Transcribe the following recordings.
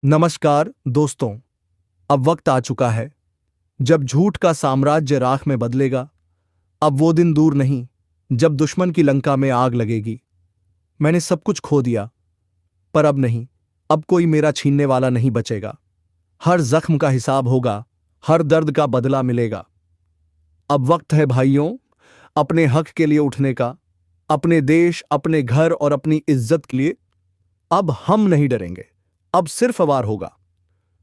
नमस्कार दोस्तों। अब वक्त आ चुका है जब झूठ का साम्राज्य राख में बदलेगा। अब वो दिन दूर नहीं जब दुश्मन की लंका में आग लगेगी। मैंने सब कुछ खो दिया, पर अब नहीं। अब कोई मेरा छीनने वाला नहीं बचेगा। हर जख्म का हिसाब होगा, हर दर्द का बदला मिलेगा। अब वक्त है भाइयों, अपने हक के लिए उठने का, अपने देश, अपने घर और अपनी इज्जत के लिए। अब हम नहीं डरेंगे, अब सिर्फ वार होगा।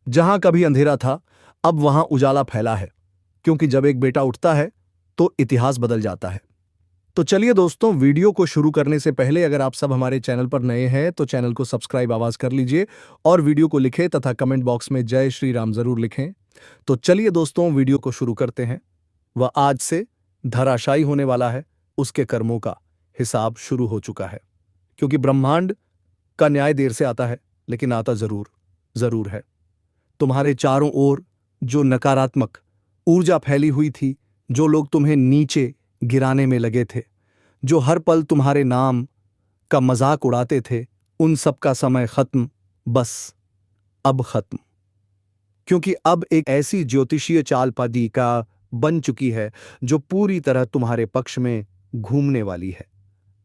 जहां कभी अंधेरा था, अब वहां उजाला फैला है, क्योंकि जब एक बेटा उठता है तो इतिहास बदल जाता है। तो चलिए दोस्तों, वीडियो को शुरू करने से पहले अगर आप सब हमारे चैनल पर नए हैं तो चैनल को सब्सक्राइब आवाज कर लीजिए और वीडियो को लिखें तथा कमेंट बॉक्स में जय श्री राम जरूर लिखें। तो चलिए दोस्तों, वीडियो को शुरू करते हैं। वह आज से धराशायी होने वाला है, उसके कर्मों का हिसाब शुरू हो चुका है। क्योंकि ब्रह्मांड का न्याय देर से आता है, लेकिन आता जरूर जरूर है। तुम्हारे चारों ओर जो नकारात्मक ऊर्जा फैली हुई थी, जो लोग तुम्हें नीचे गिराने में लगे थे, जो हर पल तुम्हारे नाम का मजाक उड़ाते थे, उन सब का समय खत्म, बस अब खत्म। क्योंकि अब एक ऐसी ज्योतिषीय चालपादी का बन चुकी है जो पूरी तरह तुम्हारे पक्ष में घूमने वाली है।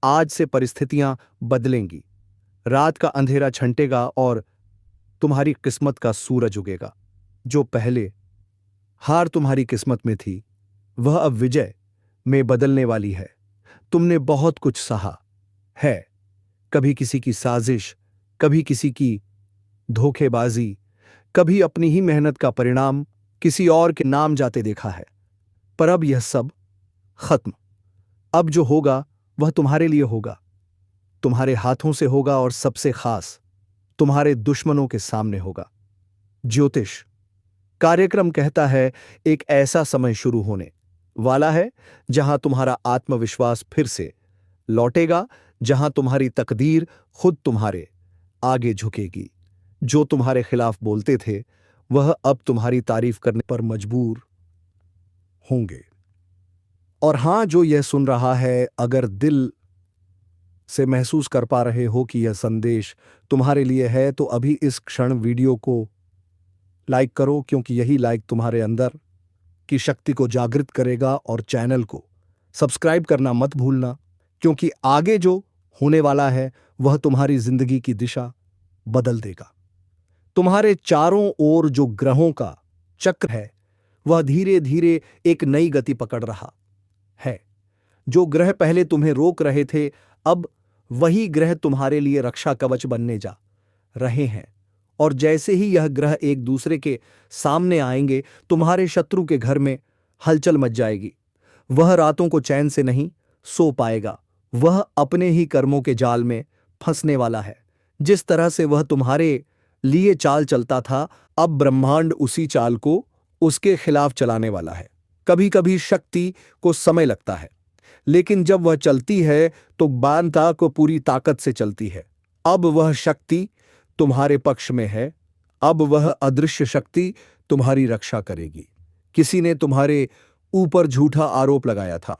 आज से परिस्थितियां बदलेंगी, रात का अंधेरा छंटेगा और तुम्हारी किस्मत का सूरज उगेगा। जो पहले हार तुम्हारी किस्मत में थी, वह अब विजय में बदलने वाली है। तुमने बहुत कुछ सहा है, कभी किसी की साजिश, कभी किसी की धोखेबाजी, कभी अपनी ही मेहनत का परिणाम किसी और के नाम जाते देखा है। पर अब यह सब खत्म। अब जो होगा वह तुम्हारे लिए होगा, तुम्हारे हाथों से होगा और सबसे खास तुम्हारे दुश्मनों के सामने होगा। ज्योतिष कार्यक्रम कहता है, एक ऐसा समय शुरू होने वाला है जहां तुम्हारा आत्मविश्वास फिर से लौटेगा, जहां तुम्हारी तकदीर खुद तुम्हारे आगे झुकेगी। जो तुम्हारे खिलाफ बोलते थे, वह अब तुम्हारी तारीफ करने पर मजबूर होंगे। और हां, जो यह सुन रहा है, अगर दिल से महसूस कर पा रहे हो कि यह संदेश तुम्हारे लिए है, तो अभी इस क्षण वीडियो को लाइक करो, क्योंकि यही लाइक तुम्हारे अंदर की शक्ति को जागृत करेगा। और चैनल को सब्सक्राइब करना मत भूलना, क्योंकि आगे जो होने वाला है वह तुम्हारी जिंदगी की दिशा बदल देगा। तुम्हारे चारों ओर जो ग्रहों का चक्र है, वह धीरे धीरे एक नई गति पकड़ रहा है। जो ग्रह पहले तुम्हें रोक रहे थे, अब वही ग्रह तुम्हारे लिए रक्षा कवच बनने जा रहे हैं। और जैसे ही यह ग्रह एक दूसरे के सामने आएंगे, तुम्हारे शत्रु के घर में हलचल मच जाएगी। वह रातों को चैन से नहीं सो पाएगा, वह अपने ही कर्मों के जाल में फंसने वाला है। जिस तरह से वह तुम्हारे लिए चाल चलता था, अब ब्रह्मांड उसी चाल को उसके खिलाफ चलाने वाला है। कभी कभी शक्ति को समय लगता है, लेकिन जब वह चलती है तो बांता को पूरी ताकत से चलती है। अब वह शक्ति तुम्हारे पक्ष में है, अब वह अदृश्य शक्ति तुम्हारी रक्षा करेगी। किसी ने तुम्हारे ऊपर झूठा आरोप लगाया था,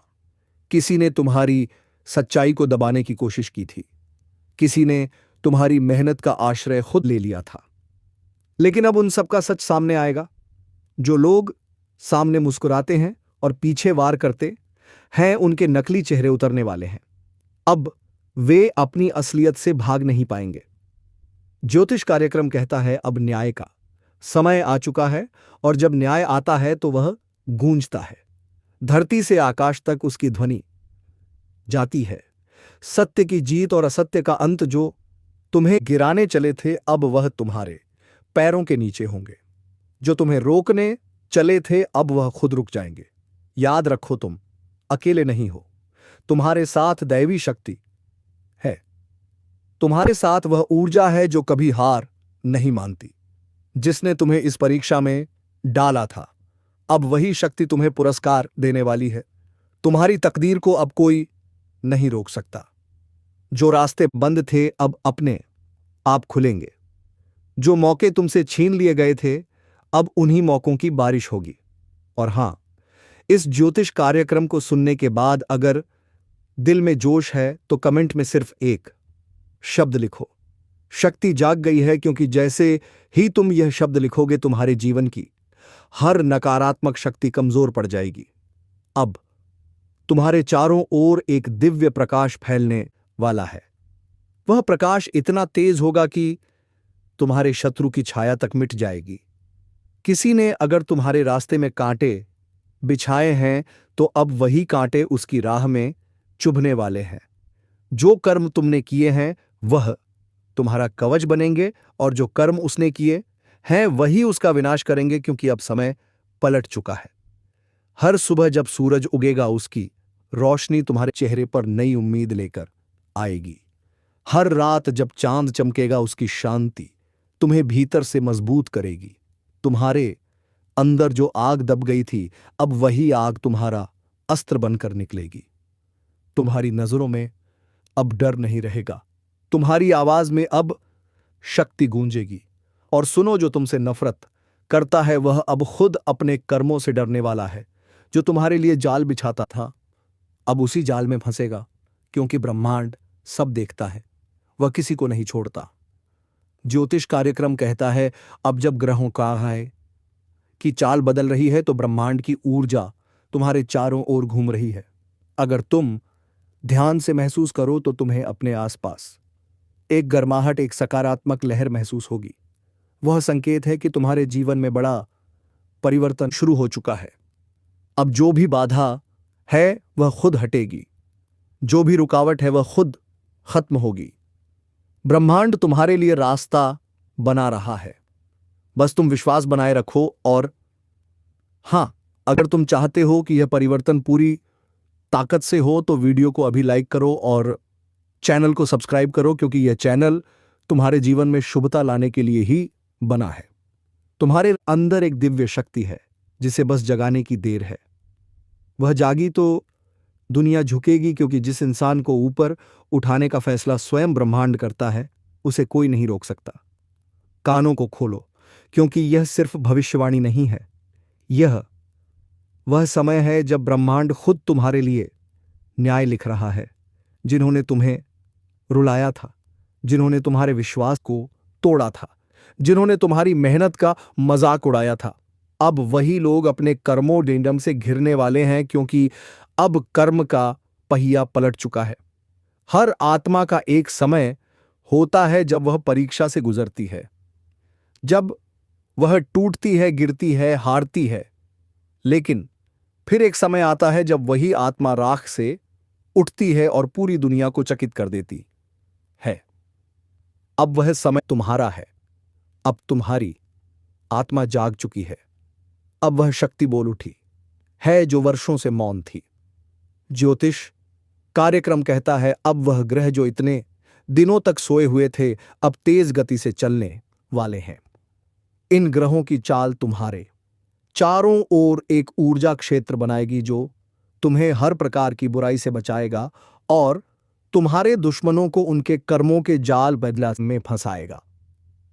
किसी ने तुम्हारी सच्चाई को दबाने की कोशिश की थी, किसी ने तुम्हारी मेहनत का आश्रय खुद ले लिया था। लेकिन अब उन सब का सच सामने आएगा। जो लोग सामने मुस्कुराते हैं और पीछे वार करते हैं, उनके नकली चेहरे उतरने वाले हैं। अब वे अपनी असलियत से भाग नहीं पाएंगे। ज्योतिष कार्यक्रम कहता है, अब न्याय का समय आ चुका है, और जब न्याय आता है तो वह गूंजता है। धरती से आकाश तक उसकी ध्वनि जाती है। सत्य की जीत और असत्य का अंत। जो तुम्हें गिराने चले थे, अब वह तुम्हारे पैरों के नीचे होंगे। जो तुम्हें रोकने चले थे, अब वह खुद रुक जाएंगे। याद रखो, तुम अकेले नहीं हो। तुम्हारे साथ दैवी शक्ति है, तुम्हारे साथ वह ऊर्जा है जो कभी हार नहीं मानती। जिसने तुम्हें इस परीक्षा में डाला था, अब वही शक्ति तुम्हें पुरस्कार देने वाली है। तुम्हारी तकदीर को अब कोई नहीं रोक सकता। जो रास्ते बंद थे, अब अपने आप खुलेंगे। जो मौके तुमसे छीन लिए गए थे, अब उन्हीं मौकों की बारिश होगी। और हां, इस ज्योतिष कार्यक्रम को सुनने के बाद अगर दिल में जोश है तो कमेंट में सिर्फ एक शब्द लिखो, शक्ति जाग गई है, क्योंकि जैसे ही तुम यह शब्द लिखोगे तुम्हारे जीवन की हर नकारात्मक शक्ति कमजोर पड़ जाएगी। अब तुम्हारे चारों ओर एक दिव्य प्रकाश फैलने वाला है। वह प्रकाश इतना तेज होगा कि तुम्हारे शत्रु की छाया तक मिट जाएगी। किसी ने अगर तुम्हारे रास्ते में कांटे बिछाए हैं तो अब वही कांटे उसकी राह में चुभने वाले हैं। जो कर्म तुमने किए हैं वह तुम्हारा कवच बनेंगे, और जो कर्म उसने किए हैं वही उसका विनाश करेंगे, क्योंकि अब समय पलट चुका है। हर सुबह जब सूरज उगेगा उसकी रोशनी तुम्हारे चेहरे पर नई उम्मीद लेकर आएगी। हर रात जब चांद चमकेगा उसकी शांति तुम्हें भीतर से मजबूत करेगी। तुम्हारे अंदर जो आग दब गई थी अब वही आग तुम्हारा अस्त्र बनकर निकलेगी। तुम्हारी नजरों में अब डर नहीं रहेगा। तुम्हारी आवाज में अब शक्ति गूंजेगी। और सुनो, जो तुमसे नफरत करता है वह अब खुद अपने कर्मों से डरने वाला है। जो तुम्हारे लिए जाल बिछाता था अब उसी जाल में फंसेगा, क्योंकि ब्रह्मांड सब देखता है, वह किसी को नहीं छोड़ता। ज्योतिष कार्यक्रम कहता है अब जब ग्रहों का है कि चाल बदल रही है तो ब्रह्मांड की ऊर्जा तुम्हारे चारों ओर घूम रही है। अगर तुम ध्यान से महसूस करो तो तुम्हें अपने आसपास एक गर्माहट, एक सकारात्मक लहर महसूस होगी। वह संकेत है कि तुम्हारे जीवन में बड़ा परिवर्तन शुरू हो चुका है। अब जो भी बाधा है वह खुद हटेगी, जो भी रुकावट है वह खुद खत्म होगी। ब्रह्मांड तुम्हारे लिए रास्ता बना रहा है, बस तुम विश्वास बनाए रखो। और हां, अगर तुम चाहते हो कि यह परिवर्तन पूरी ताकत से हो तो वीडियो को अभी लाइक करो और चैनल को सब्सक्राइब करो, क्योंकि यह चैनल तुम्हारे जीवन में शुभता लाने के लिए ही बना है। तुम्हारे अंदर एक दिव्य शक्ति है जिसे बस जगाने की देर है। वह जागी तो दुनिया झुकेगी, क्योंकि जिस इंसान को ऊपर उठाने का फैसला स्वयं ब्रह्मांड करता है उसे कोई नहीं रोक सकता। कानों को खोलो, क्योंकि यह सिर्फ भविष्यवाणी नहीं है, यह वह समय है जब ब्रह्मांड खुद तुम्हारे लिए न्याय लिख रहा है। जिन्होंने तुम्हें रुलाया था, जिन्होंने तुम्हारे विश्वास को तोड़ा था, जिन्होंने तुम्हारी मेहनत का मजाक उड़ाया था, अब वही लोग अपने कर्मों डेंडम से घिरने वाले हैं, क्योंकि अब कर्म का पहिया पलट चुका है। हर आत्मा का एक समय होता है जब वह परीक्षा से गुजरती है, जब वह टूटती है, गिरती है, हारती है। लेकिन फिर एक समय आता है जब वही आत्मा राख से उठती है और पूरी दुनिया को चकित कर देती है। अब वह समय तुम्हारा है। अब तुम्हारी आत्मा जाग चुकी है। अब वह शक्ति बोल उठी है जो वर्षों से मौन थी। ज्योतिष कार्यक्रम कहता है अब वह ग्रह जो इतने दिनों तक सोए हुए थे अब तेज गति से चलने वाले हैं। इन ग्रहों की चाल तुम्हारे चारों ओर एक ऊर्जा क्षेत्र बनाएगी जो तुम्हें हर प्रकार की बुराई से बचाएगा और तुम्हारे दुश्मनों को उनके कर्मों के जाल बदला में फंसाएगा।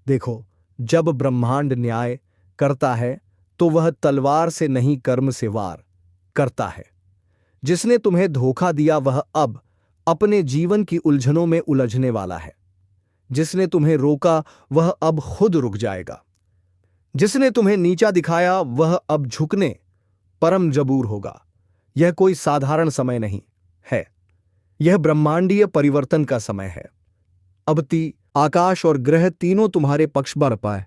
देखो, जब ब्रह्मांड न्याय करता है तो वह तलवार से नहीं कर्म से वार करता है। जिसने तुम्हें धोखा दिया वह अब अपने जीवन की उलझनों में उलझने वाला है। जिसने तुम्हें रोका वह अब खुद रुक जाएगा। जिसने तुम्हें नीचा दिखाया वह अब झुकने परम जबूर होगा। यह कोई साधारण समय नहीं है, यह ब्रह्मांडीय परिवर्तन का समय है। अब आकाश और ग्रह तीनों तुम्हारे पक्ष बरपाए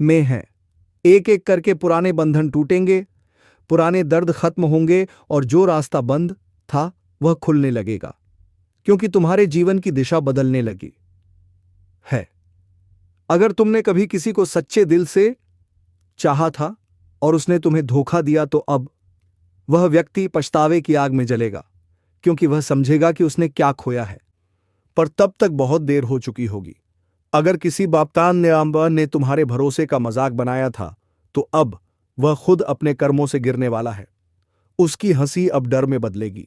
में हैं। एक एक करके पुराने बंधन टूटेंगे, पुराने दर्द खत्म होंगे और जो रास्ता बंद था वह खुलने लगेगा, क्योंकि तुम्हारे जीवन की दिशा बदलने लगी है। अगर तुमने कभी किसी को सच्चे दिल से चाहा था और उसने तुम्हें धोखा दिया तो अब वह व्यक्ति पछतावे की आग में जलेगा, क्योंकि वह समझेगा कि उसने क्या खोया है, पर तब तक बहुत देर हो चुकी होगी। अगर किसी बापतान ने तुम्हारे भरोसे का मजाक बनाया था तो अब वह खुद अपने कर्मों से गिरने वाला है। उसकी हंसी अब डर में बदलेगी,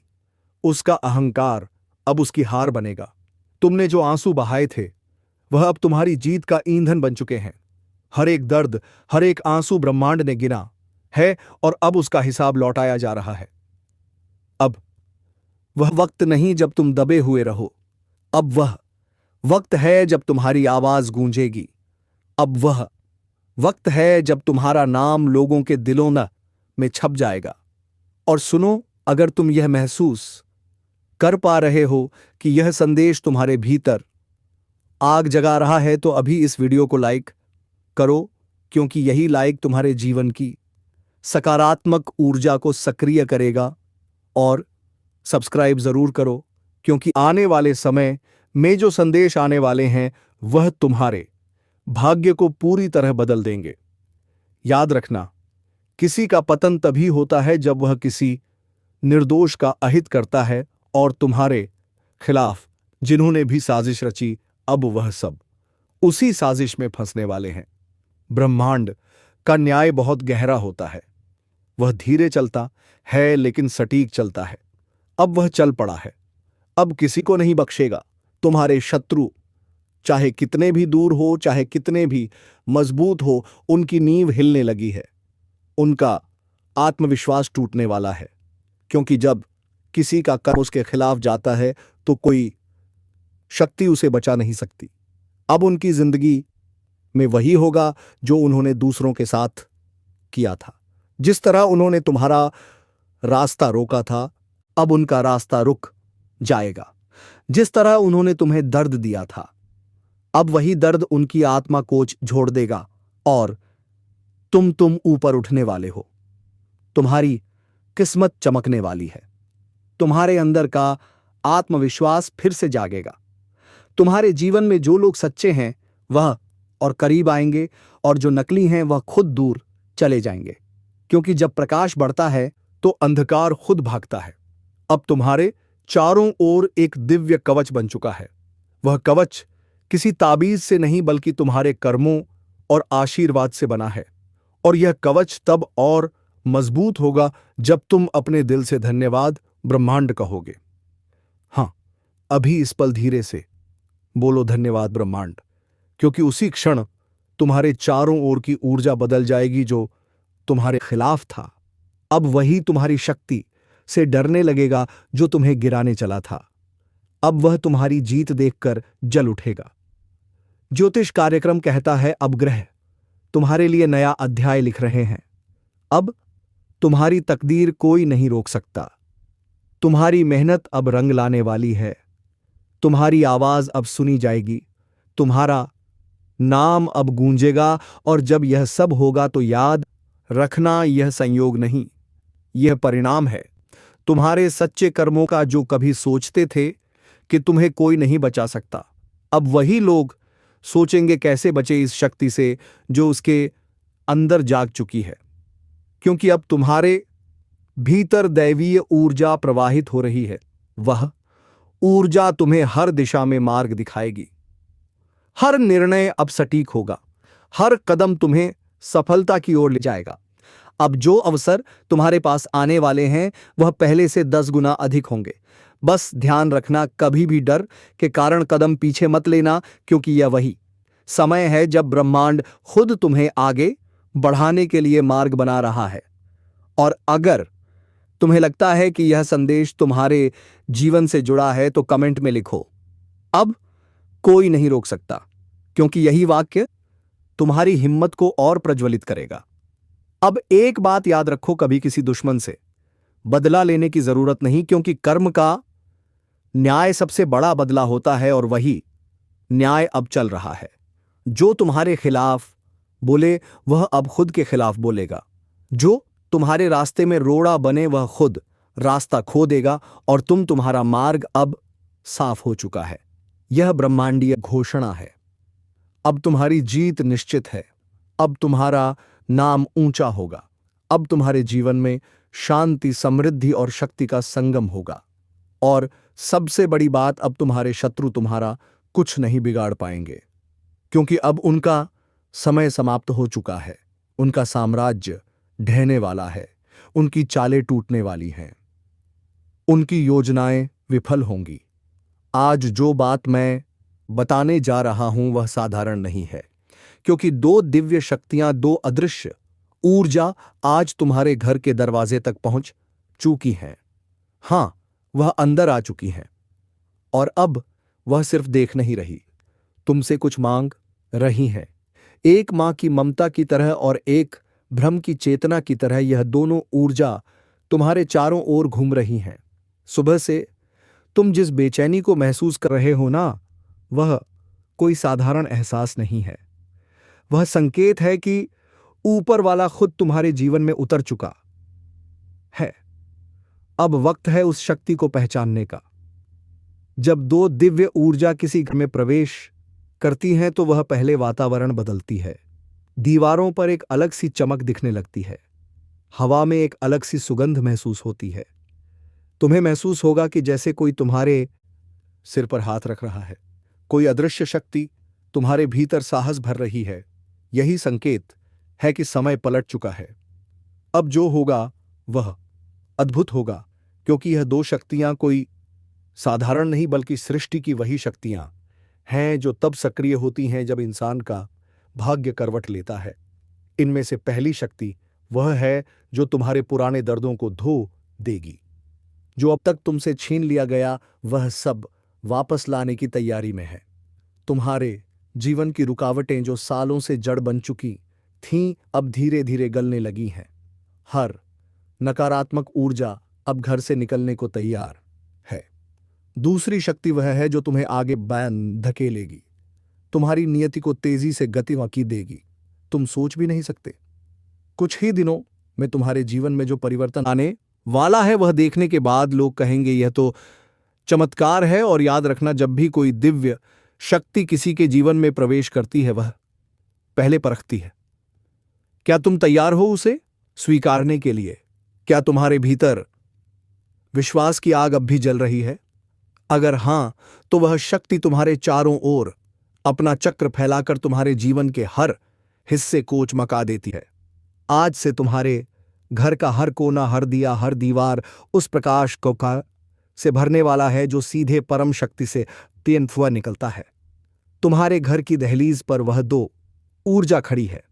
उसका अहंकार अब उसकी हार बनेगा। तुमने जो आंसू बहाए थे वह अब तुम्हारी जीत का ईंधन बन चुके हैं। हर एक दर्द, हर एक आंसू ब्रह्मांड ने गिना है और अब उसका हिसाब लौटाया जा रहा है। अब वह वक्त नहीं जब तुम दबे हुए रहो, अब वह वक्त है जब तुम्हारी आवाज गूंजेगी। अब वह वक्त है जब तुम्हारा नाम लोगों के दिलों में छप जाएगा। और सुनो, अगर तुम यह महसूस कर पा रहे हो कि यह संदेश तुम्हारे भीतर आग जगा रहा है, तो अभी इस वीडियो को लाइक करो, क्योंकि यही लाइक तुम्हारे जीवन की सकारात्मक ऊर्जा को सक्रिय करेगा। और सब्सक्राइब जरूर करो, क्योंकि आने वाले समय में जो संदेश आने वाले हैं वह तुम्हारे भाग्य को पूरी तरह बदल देंगे। याद रखना, किसी का पतन तभी होता है जब वह किसी निर्दोष का अहित करता है, और तुम्हारे खिलाफ जिन्होंने भी साजिश रची, अब वह सब उसी साजिश में फंसने वाले हैं। ब्रह्मांड का न्याय बहुत गहरा होता है। वह धीरे चलता है लेकिन सटीक चलता है। अब वह चल पड़ा है, अब किसी को नहीं बख्शेगा। तुम्हारे शत्रु चाहे कितने भी दूर हो, चाहे कितने भी मजबूत हो, उनकी नींव हिलने लगी है। उनका आत्मविश्वास टूटने वाला है, क्योंकि जब किसी का कर्म उसके खिलाफ जाता है तो कोई शक्ति उसे बचा नहीं सकती। अब उनकी जिंदगी में वही होगा जो उन्होंने दूसरों के साथ किया था। जिस तरह उन्होंने तुम्हारा रास्ता रोका था, अब उनका रास्ता रुक जाएगा। जिस तरह उन्होंने तुम्हें दर्द दिया था, अब वही दर्द उनकी आत्मा को झोड़ देगा, और तुम ऊपर उठने वाले हो। तुम्हारी किस्मत चमकने वाली है। तुम्हारे अंदर का आत्मविश्वास फिर से जागेगा। तुम्हारे जीवन में जो लोग सच्चे हैं वह और करीब आएंगे, और जो नकली हैं वह खुद दूर चले जाएंगे, क्योंकि जब प्रकाश बढ़ता है तो अंधकार खुद भागता है। अब तुम्हारे चारों ओर एक दिव्य कवच बन चुका है। वह कवच किसी ताबीज से नहीं, बल्कि तुम्हारे कर्मों और आशीर्वाद से बना है। और यह कवच तब और मजबूत होगा जब तुम अपने दिल से धन्यवाद ब्रह्मांड कहोगे। हां, अभी इस पल धीरे से बोलो धन्यवाद ब्रह्मांड, क्योंकि उसी क्षण तुम्हारे चारों ओर की ऊर्जा बदल जाएगी जो तुम्हारे खिलाफ था। अब वही तुम्हारी शक्ति से डरने लगेगा जो तुम्हें गिराने चला था। अब वह तुम्हारी जीत देखकर जल उठेगा। ज्योतिष कार्यक्रम कहता है, अब ग्रह तुम्हारे लिए नया अध्याय लिख रहे हैं। अब तुम्हारी तकदीर कोई नहीं रोक सकता। तुम्हारी मेहनत अब रंग लाने वाली है। तुम्हारी आवाज अब सुनी जाएगी। तुम्हारा नाम अब गूंजेगा। और जब यह सब होगा तो याद रखना, यह संयोग नहीं, यह परिणाम है तुम्हारे सच्चे कर्मों का। जो कभी सोचते थे कि तुम्हें कोई नहीं बचा सकता, अब वही लोग सोचेंगे कैसे बचे इस शक्ति से जो उसके अंदर जाग चुकी है। क्योंकि अब तुम्हारे भीतर दैवीय ऊर्जा प्रवाहित हो रही है। वह ऊर्जा तुम्हें हर दिशा में मार्ग दिखाएगी। हर निर्णय अब सटीक होगा। हर कदम तुम्हें सफलता की ओर ले जाएगा। अब जो अवसर तुम्हारे पास आने वाले हैं वह पहले से 10 गुना अधिक होंगे। बस ध्यान रखना, कभी भी डर के कारण कदम पीछे मत लेना, क्योंकि यह वही समय है जब ब्रह्मांड खुद तुम्हें आगे बढ़ाने के लिए मार्ग बना रहा है। और अगर तुम्हें लगता है कि यह संदेश तुम्हारे जीवन से जुड़ा है तो कमेंट में लिखो, अब कोई नहीं रोक सकता, क्योंकि यही वाक्य तुम्हारी हिम्मत को और प्रज्वलित करेगा। अब एक बात याद रखो, कभी किसी दुश्मन से बदला लेने की जरूरत नहीं, क्योंकि कर्म का न्याय सबसे बड़ा बदला होता है, और वही न्याय अब चल रहा है। जो तुम्हारे खिलाफ बोले वह अब खुद के खिलाफ बोलेगा। जो तुम्हारे रास्ते में रोड़ा बने वह खुद रास्ता खो देगा, और तुम्हारा मार्ग अब साफ हो चुका है। यह ब्रह्मांडीय घोषणा है। अब तुम्हारी जीत निश्चित है। अब तुम्हारा नाम ऊंचा होगा। अब तुम्हारे जीवन में शांति, समृद्धि और शक्ति का संगम होगा। और सबसे बड़ी बात, अब तुम्हारे शत्रु तुम्हारा कुछ नहीं बिगाड़ पाएंगे, क्योंकि अब उनका समय समाप्त हो चुका है। उनका साम्राज्य ढहने वाला है। उनकी चालें टूटने वाली हैं। उनकी योजनाएं विफल होंगी। आज जो बात मैं बताने जा रहा हूं वह साधारण नहीं है, क्योंकि 2 दिव्य शक्तियां, 2 अदृश्य ऊर्जा आज तुम्हारे घर के दरवाजे तक पहुंच चुकी हैं। हां, वह अंदर आ चुकी हैं, और अब वह सिर्फ देख नहीं रही, तुमसे कुछ मांग रही हैं। एक मां की ममता की तरह और एक भ्रम की चेतना की तरह यह दोनों ऊर्जा तुम्हारे चारों ओर घूम रही हैं। सुबह से तुम जिस बेचैनी को महसूस कर रहे हो ना, वह कोई साधारण एहसास नहीं है। वह संकेत है कि ऊपर वाला खुद तुम्हारे जीवन में उतर चुका है। अब वक्त है उस शक्ति को पहचानने का। जब दो दिव्य ऊर्जा किसी घर में प्रवेश करती हैं तो वह पहले वातावरण बदलती है। दीवारों पर एक अलग सी चमक दिखने लगती है। हवा में एक अलग सी सुगंध महसूस होती है। तुम्हें महसूस होगा कि जैसे कोई तुम्हारे सिर पर हाथ रख रहा है। कोई अदृश्य शक्ति तुम्हारे भीतर साहस भर रही है। यही संकेत है कि समय पलट चुका है। अब जो होगा वह अद्भुत होगा, क्योंकि यह दो शक्तियां कोई साधारण नहीं बल्कि सृष्टि की वही शक्तियां हैं जो तब सक्रिय होती हैं जब इंसान का भाग्य करवट लेता है। इनमें से पहली शक्ति वह है जो तुम्हारे पुराने दर्दों को धो देगी। जो अब तक तुमसे छीन लिया गया वह सब वापस लाने की तैयारी में है। तुम्हारे जीवन की रुकावटें जो सालों से जड़ बन चुकी थीं अब धीरे धीरे गलने लगी हैं। हर नकारात्मक ऊर्जा अब घर से निकलने को तैयार है। दूसरी शक्ति वह है जो तुम्हें आगे बयान धकेलेगी, तुम्हारी नियति को तेजी से गतिवाकी देगी। तुम सोच भी नहीं सकते कुछ ही दिनों में तुम्हारे जीवन में जो परिवर्तन आने वाला है वह देखने के बाद लोग कहेंगे यह तो चमत्कार है। और याद रखना, जब भी कोई दिव्य शक्ति किसी के जीवन में प्रवेश करती है वह पहले परखती है क्या तुम तैयार हो उसे स्वीकारने के लिए। क्या तुम्हारे भीतर विश्वास की आग अब भी जल रही है? अगर हां, तो वह शक्ति तुम्हारे चारों ओर अपना चक्र फैलाकर तुम्हारे जीवन के हर हिस्से को चमका देती है। आज से तुम्हारे घर का हर कोना, हर दिया, हर दीवार उस प्रकाश को से भरने वाला है जो सीधे परम शक्ति से तेंदुआ निकलता है। तुम्हारे घर की दहलीज पर वह दो ऊर्जा खड़ी है,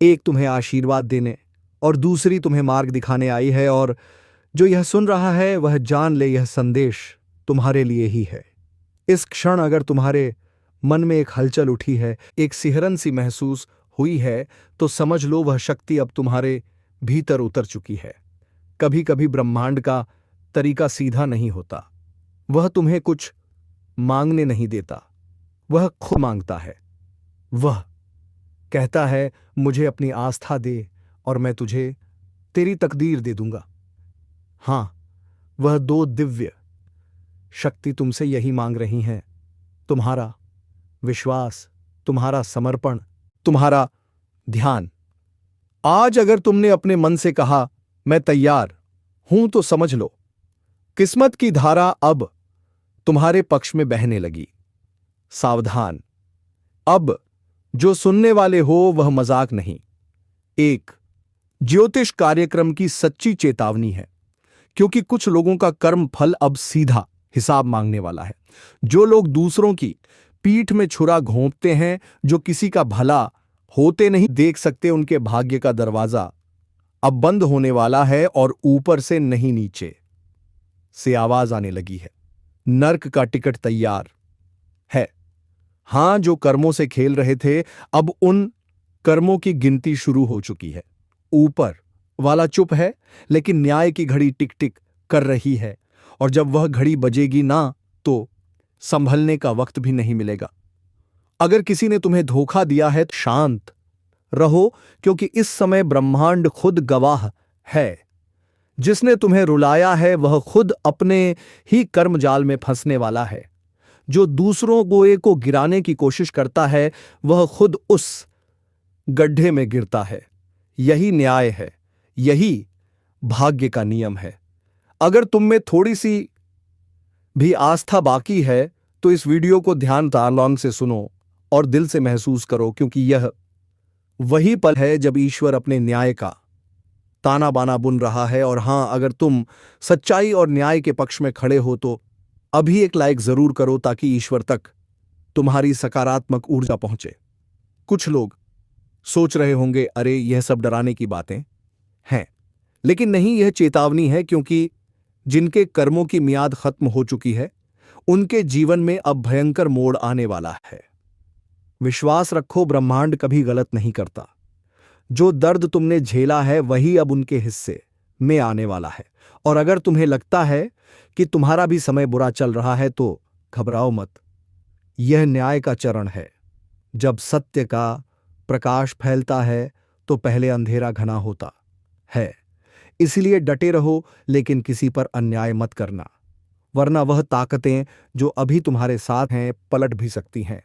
एक तुम्हें आशीर्वाद देने और दूसरी तुम्हें मार्ग दिखाने आई है। और जो यह सुन रहा है वह जान ले यह संदेश तुम्हारे लिए ही है। इस क्षण अगर तुम्हारे मन में एक हलचल उठी है, एक सिहरन सी महसूस हुई है, तो समझ लो वह शक्ति अब तुम्हारे भीतर उतर चुकी है। कभी कभी ब्रह्मांड का तरीका सीधा नहीं होता। वह तुम्हें कुछ मांगने नहीं देता, वह खुद मांगता है। वह कहता है मुझे अपनी आस्था दे और मैं तुझे तेरी तकदीर दे दूंगा। हां, वह दो दिव्य शक्ति तुमसे यही मांग रही हैं, तुम्हारा विश्वास, तुम्हारा समर्पण, तुम्हारा ध्यान। आज अगर तुमने अपने मन से कहा मैं तैयार हूं, तो समझ लो किस्मत की धारा अब तुम्हारे पक्ष में बहने लगी। सावधान, अब जो सुनने वाले हो वह मजाक नहीं, एक ज्योतिष कार्यक्रम की सच्ची चेतावनी है। क्योंकि कुछ लोगों का कर्म फल अब सीधा हिसाब मांगने वाला है। जो लोग दूसरों की पीठ में छुरा घोंपते हैं, जो किसी का भला होते नहीं देख सकते, उनके भाग्य का दरवाजा अब बंद होने वाला है और ऊपर से नहीं नीचे से आवाज आने लगी है। नर्क का टिकट तैयार है। हां, जो कर्मों से खेल रहे थे अब उन कर्मों की गिनती शुरू हो चुकी है। ऊपर वाला चुप है, लेकिन न्याय की घड़ी टिक टिक कर रही है। और जब वह घड़ी बजेगी ना, तो संभलने का वक्त भी नहीं मिलेगा। अगर किसी ने तुम्हें धोखा दिया है तो शांत रहो, क्योंकि इस समय ब्रह्मांड खुद गवाह है। जिसने तुम्हें रुलाया है वह खुद अपने ही कर्मजाल में फंसने वाला है। जो दूसरों को गिराने की कोशिश करता है वह खुद उस गड्ढे में गिरता है। यही न्याय है, यही भाग्य का नियम है। अगर तुम में थोड़ी सी भी आस्था बाकी है तो इस वीडियो को ध्यान तालांग से सुनो और दिल से महसूस करो, क्योंकि यह वही पल है जब ईश्वर अपने न्याय का ताना बाना बुन रहा है। और हां, अगर तुम सच्चाई और न्याय के पक्ष में खड़े हो तो अभी एक लाइक जरूर करो, ताकि ईश्वर तक तुम्हारी सकारात्मक ऊर्जा पहुंचे। कुछ लोग सोच रहे होंगे अरे यह सब डराने की बातें हैं, लेकिन नहीं, यह चेतावनी है। क्योंकि जिनके कर्मों की मियाद खत्म हो चुकी है उनके जीवन में अब भयंकर मोड़ आने वाला है। विश्वास रखो, ब्रह्मांड कभी गलत नहीं करता। जो दर्द तुमने झेला है वही अब उनके हिस्से में आने वाला है। और अगर तुम्हें लगता है कि तुम्हारा भी समय बुरा चल रहा है तो घबराओ मत। यह न्याय का चरण है। जब सत्य का प्रकाश फैलता है तो पहले अंधेरा घना होता है। इसलिए डटे रहो, लेकिन किसी पर अन्याय मत करना, वरना वह ताकतें जो अभी तुम्हारे साथ हैं पलट भी सकती हैं।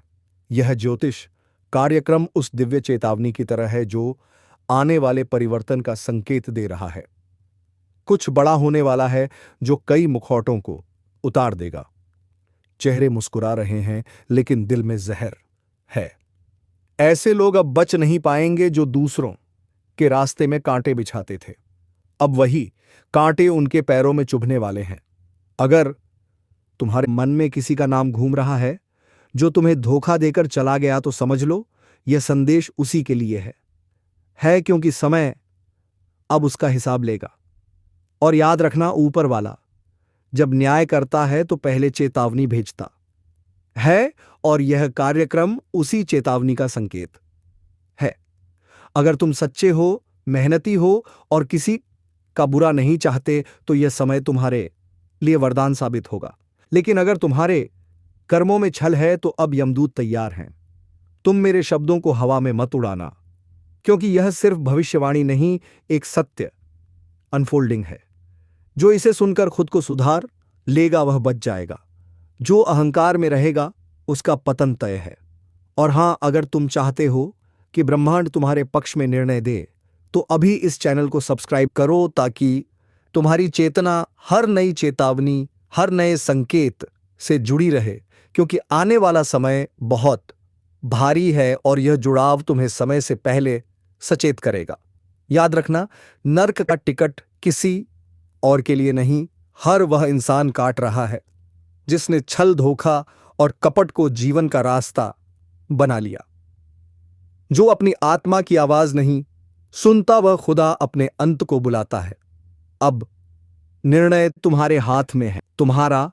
यह ज्योतिष कार्यक्रम उस दिव्य चेतावनी की तरह है जो आने वाले परिवर्तन का संकेत दे रहा है। कुछ बड़ा होने वाला है जो कई मुखौटों को उतार देगा। चेहरे मुस्कुरा रहे हैं लेकिन दिल में जहर है। ऐसे लोग अब बच नहीं पाएंगे जो दूसरों के रास्ते में कांटे बिछाते थे। अब वही कांटे उनके पैरों में चुभने वाले हैं। अगर तुम्हारे मन में किसी का नाम घूम रहा है जो तुम्हें धोखा देकर चला गया तो समझ लो यह संदेश उसी के लिए है क्योंकि समय अब उसका हिसाब लेगा। और याद रखना, ऊपर वाला जब न्याय करता है तो पहले चेतावनी भेजता है और यह कार्यक्रम उसी चेतावनी का संकेत है। अगर तुम सच्चे हो, मेहनती हो और किसी का बुरा नहीं चाहते तो यह समय तुम्हारे लिए वरदान साबित होगा। लेकिन अगर तुम्हारे कर्मों में छल है तो अब यमदूत तैयार हैं। तुम मेरे शब्दों को हवा में मत उड़ाना, क्योंकि यह सिर्फ भविष्यवाणी नहीं, एक सत्य अनफोल्डिंग है। जो इसे सुनकर खुद को सुधार लेगा वह बच जाएगा। जो अहंकार में रहेगा उसका पतन तय है। और हां, अगर तुम चाहते हो कि ब्रह्मांड तुम्हारे पक्ष में निर्णय दे तो अभी इस चैनल को सब्सक्राइब करो, ताकि तुम्हारी चेतना हर नई चेतावनी, हर नए संकेत से जुड़ी रहे, क्योंकि आने वाला समय बहुत भारी है और यह जुड़ाव तुम्हें समय से पहले सचेत करेगा। याद रखना, नर्क का टिकट किसी और के लिए नहीं, हर वह इंसान काट रहा है जिसने छल, धोखा और कपट को जीवन का रास्ता बना लिया। जो अपनी आत्मा की आवाज नहीं सुनता वह खुदा अपने अंत को बुलाता है। अब निर्णय तुम्हारे हाथ में है। तुम्हारा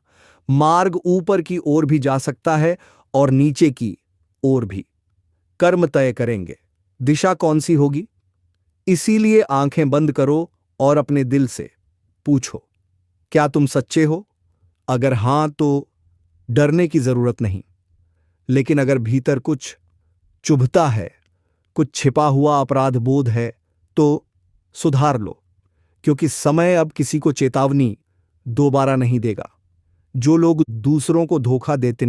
मार्ग ऊपर की ओर भी जा सकता है और नीचे की ओर भी। कर्म तय करेंगे दिशा कौन सी होगी। इसीलिए आंखें बंद करो और अपने दिल से पूछो, क्या तुम सच्चे हो? अगर हां तो डरने की जरूरत नहीं, लेकिन अगर भीतर कुछ चुभता है, कुछ छिपा हुआ अपराध बोध है, तो सुधार लो, क्योंकि समय अब किसी को चेतावनी दोबारा नहीं देगा। जो लोग दूसरों को धोखा देते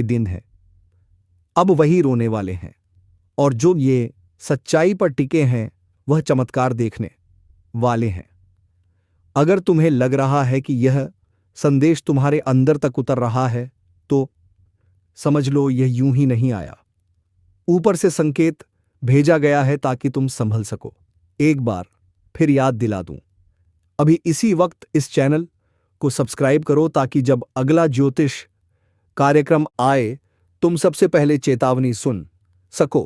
दिन है, अब वही रोने वाले हैं। और जो ये सच्चाई पर टिके हैं वह चमत्कार देखने वाले हैं। अगर तुम्हें लग रहा है कि यह संदेश तुम्हारे अंदर तक उतर रहा है तो समझ लो यह यूं ही नहीं आया। ऊपर से संकेत भेजा गया है ताकि तुम संभल सको। एक बार फिर याद दिला दूं, अभी इसी वक्त इस चैनल को सब्सक्राइब करो ताकि जब अगला ज्योतिष कार्यक्रम आए तुम सबसे पहले चेतावनी सुन सको,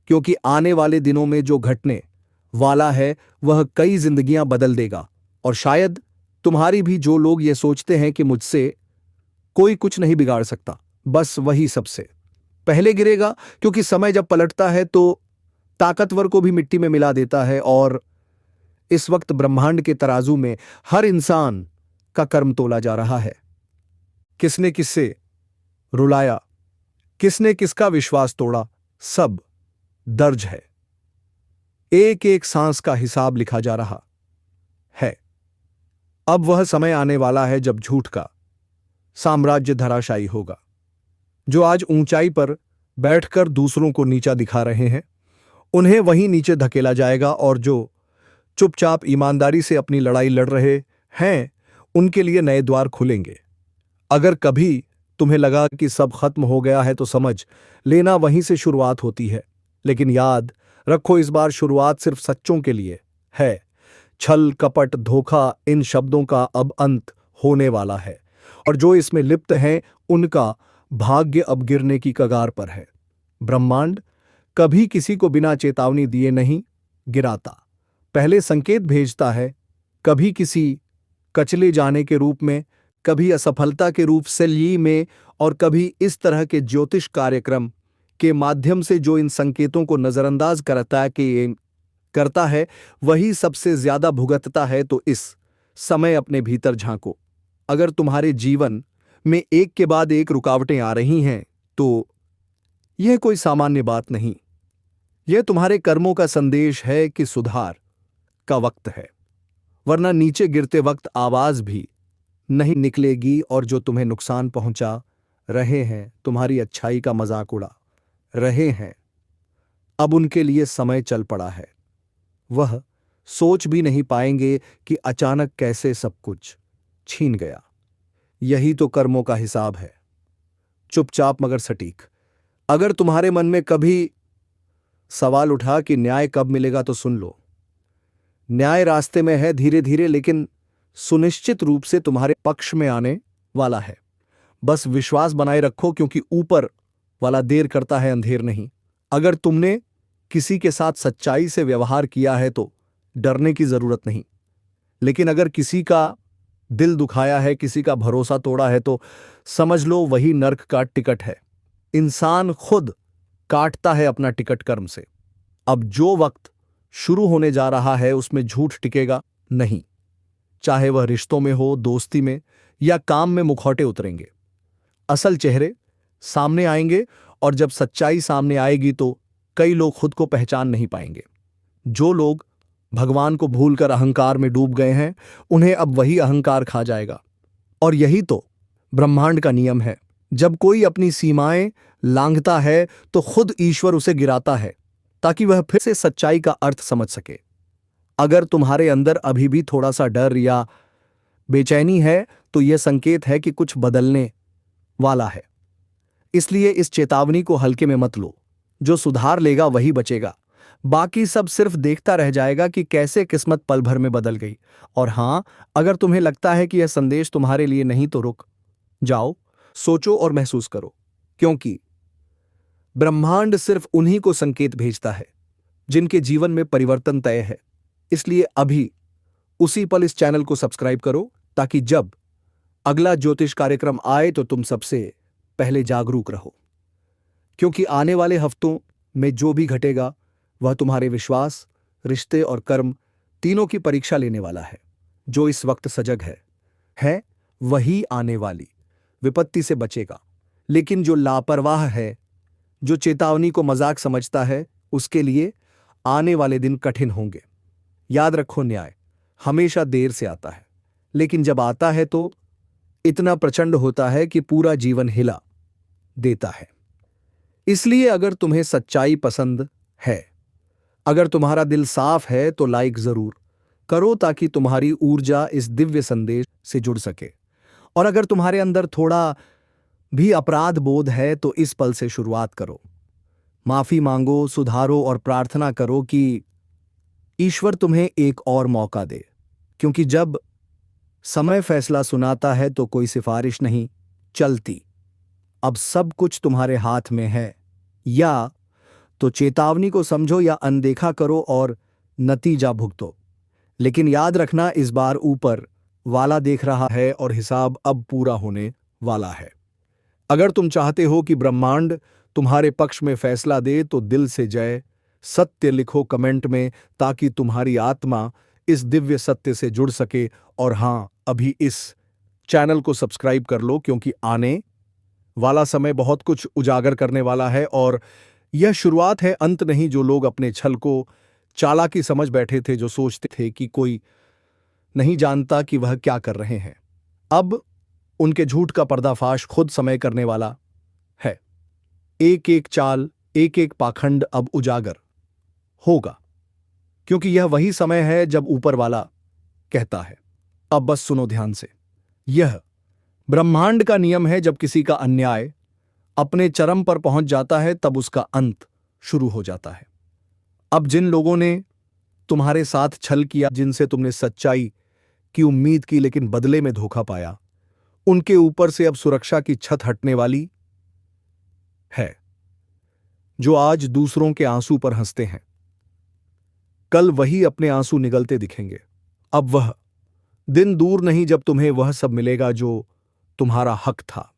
क्योंकि आने वाले दिनों में जो घटने वाला है वह कई जिंदगियां बदल देगा। और शायद तुम्हारी भी। जो लोग ये सोचते हैं कि मुझसे कोई कुछ नहीं बिगाड़ सकता, बस वही सबसे पहले गिरेगा, क्योंकि समय जब पलटता है तो ताकतवर को भी मिट्टी में मिला देता है। और इस वक्त ब्रह्मांड के तराजू में हर इंसान का कर्म तोला जा रहा है। किसने किससे रुलाया, किसने किसका विश्वास तोड़ा, सब दर्ज है। एक एक सांस का हिसाब लिखा जा रहा है। अब वह समय आने वाला है जब झूठ का साम्राज्य धराशायी होगा। जो आज ऊंचाई पर बैठकर दूसरों को नीचा दिखा रहे हैं उन्हें वहीं नीचे धकेला जाएगा, और जो चुपचाप ईमानदारी से अपनी लड़ाई लड़ रहे हैं उनके लिए नए द्वार खुलेंगे। अगर कभी तुम्हें लगा कि सब खत्म हो गया है तो समझ लेना वहीं से शुरुआत होती है। लेकिन याद रखो, इस बार शुरुआत सिर्फ सच्चों के लिए है। छल, कपट, धोखा, इन शब्दों का अब अंत होने वाला है, और जो इसमें लिप्त हैं उनका भाग्य अब गिरने की कगार पर है। ब्रह्मांड कभी किसी को बिना चेतावनी दिए नहीं गिराता, पहले संकेत भेजता है, कभी किसी कचले जाने के रूप में, कभी असफलता के रूप से ली में और कभी इस तरह के ज्योतिष कार्यक्रम के माध्यम से जो इन संकेतों को नजरअंदाज करता है वही सबसे ज्यादा भुगतता है। तो इस समय अपने भीतर झांको। अगर तुम्हारे जीवन में एक के बाद एक रुकावटें आ रही हैं तो यह कोई सामान्य बात नहीं, यह तुम्हारे कर्मों का संदेश है कि सुधार का वक्त है, वरना नीचे गिरते वक्त आवाज भी नहीं निकलेगी और जो तुम्हें नुकसान पहुंचा रहे हैं, तुम्हारी अच्छाई का मजाक उड़ा रहे हैं, अब उनके लिए समय चल पड़ा है। वह सोच भी नहीं पाएंगे कि अचानक कैसे सब कुछ छीन गया। यही तो कर्मों का हिसाब है, चुपचाप मगर सटीक। अगर तुम्हारे मन में कभी सवाल उठा कि न्याय कब मिलेगा तो सुन लो, न्याय रास्ते में है, धीरे धीरे लेकिन सुनिश्चित रूप से तुम्हारे पक्ष में आने वाला है। बस विश्वास बनाए रखो, क्योंकि ऊपर वाला देर करता है, अंधेर नहीं। अगर तुमने किसी के साथ सच्चाई से व्यवहार किया है तो डरने की जरूरत नहीं, लेकिन अगर किसी का दिल दुखाया है, किसी का भरोसा तोड़ा है तो समझ लो वही नर्क का टिकट है। इंसान खुद काटता है अपना टिकट कर्म से। अब जो वक्त शुरू होने जा रहा है उसमें झूठ टिकेगा नहीं, चाहे वह रिश्तों में हो, दोस्ती में या काम में मुखौटे उतरेंगे, असल चेहरे सामने आएंगे। और जब सच्चाई सामने आएगी तो कई लोग खुद को पहचान नहीं पाएंगे। जो लोग भगवान को भूलकर अहंकार में डूब गए हैं उन्हें अब वही अहंकार खा जाएगा। और यही तो ब्रह्मांड का नियम है, जब कोई अपनी सीमाएं लांघता है तो खुद ईश्वर उसे गिराता है ताकि वह फिर से सच्चाई का अर्थ समझ सके। अगर तुम्हारे अंदर अभी भी थोड़ा सा डर या बेचैनी है तो यह संकेत है कि कुछ बदलने वाला है। इसलिए इस चेतावनी को हल्के में मत लो। जो सुधार लेगा वही बचेगा, बाकी सब सिर्फ देखता रह जाएगा कि कैसे किस्मत पल भर में बदल गई। और हां, अगर तुम्हें लगता है कि यह संदेश तुम्हारे लिए नहीं तो रुक जाओ, सोचो और महसूस करो, क्योंकि ब्रह्मांड सिर्फ उन्हीं को संकेत भेजता है जिनके जीवन में परिवर्तन तय है। इसलिए अभी उसी पल इस चैनल को सब्सक्राइब करो ताकि जब अगला ज्योतिष कार्यक्रम आए तो तुम सबसे पहले जागरूक रहो, क्योंकि आने वाले हफ्तों में जो भी घटेगा वह तुम्हारे विश्वास, रिश्ते और कर्म तीनों की परीक्षा लेने वाला है। जो इस वक्त सजग है वही आने वाली विपत्ति से बचेगा, लेकिन जो लापरवाह है, जो चेतावनी को मजाक समझता है, उसके लिए आने वाले दिन कठिन होंगे। याद रखो, न्याय हमेशा देर से आता है, लेकिन जब आता है तो इतना प्रचंड होता है कि पूरा जीवन हिला देता है। इसलिए अगर तुम्हें सच्चाई पसंद है, अगर तुम्हारा दिल साफ है तो लाइक जरूर करो ताकि तुम्हारी ऊर्जा इस दिव्य संदेश से जुड़ सके। और अगर तुम्हारे अंदर थोड़ा भी अपराध बोध है तो इस पल से शुरुआत करो, माफी मांगो, सुधारो और प्रार्थना करो कि ईश्वर तुम्हें एक और मौका दे। क्योंकि जब समय फैसला सुनाता है तो कोई सिफारिश नहीं चलती। अब सब कुछ तुम्हारे हाथ में है, या तो चेतावनी को समझो या अनदेखा करो और नतीजा भुगतो। लेकिन याद रखना, इस बार ऊपर वाला देख रहा है और हिसाब अब पूरा होने वाला है। अगर तुम चाहते हो कि ब्रह्मांड तुम्हारे पक्ष में फैसला दे तो दिल से जय सत्य लिखो कमेंट में, ताकि तुम्हारी आत्मा इस दिव्य सत्य से जुड़ सके। और हां, अभी इस चैनल को सब्सक्राइब कर लो, क्योंकि आने वाला समय बहुत कुछ उजागर करने वाला है और यह शुरुआत है, अंत नहीं। जो लोग अपने छल को चालाकी समझ बैठे थे, जो सोचते थे कि कोई नहीं जानता कि वह क्या कर रहे हैं, अब उनके झूठ का पर्दाफाश खुद समय करने वाला है। एक एक चाल, एक एक पाखंड अब उजागर होगा, क्योंकि यह वही समय है जब ऊपर वाला कहता है। अब बस सुनो ध्यान से, यह ब्रह्मांड का नियम है। जब किसी का अन्याय अपने चरम पर पहुंच जाता है तब उसका अंत शुरू हो जाता है। अब जिन लोगों ने तुम्हारे साथ छल किया, जिनसे तुमने सच्चाई की उम्मीद की लेकिन बदले में धोखा पाया, उनके ऊपर से अब सुरक्षा की छत हटने वाली है। जो आज दूसरों के आंसू पर हंसते हैं, कल वही अपने आंसू निगलते दिखेंगे। अब वह दिन दूर नहीं जब तुम्हें वह सब मिलेगा जो तुम्हारा हक था।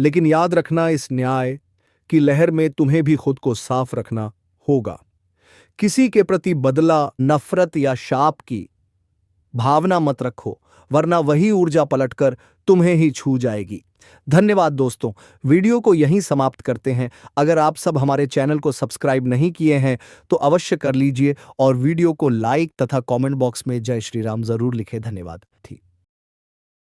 लेकिन याद रखना, इस न्याय की लहर में तुम्हें भी खुद को साफ रखना होगा। किसी के प्रति बदला, नफरत या शाप की भावना मत रखो, वरना वही ऊर्जा पलटकर तुम्हें ही छू जाएगी। धन्यवाद दोस्तों, वीडियो को यहीं समाप्त करते हैं। अगर आप सब हमारे चैनल को सब्सक्राइब नहीं किए हैं तो अवश्य कर लीजिए और वीडियो को लाइक तथा कमेंट बॉक्स में जय श्री राम जरूर लिखें। धन्यवाद।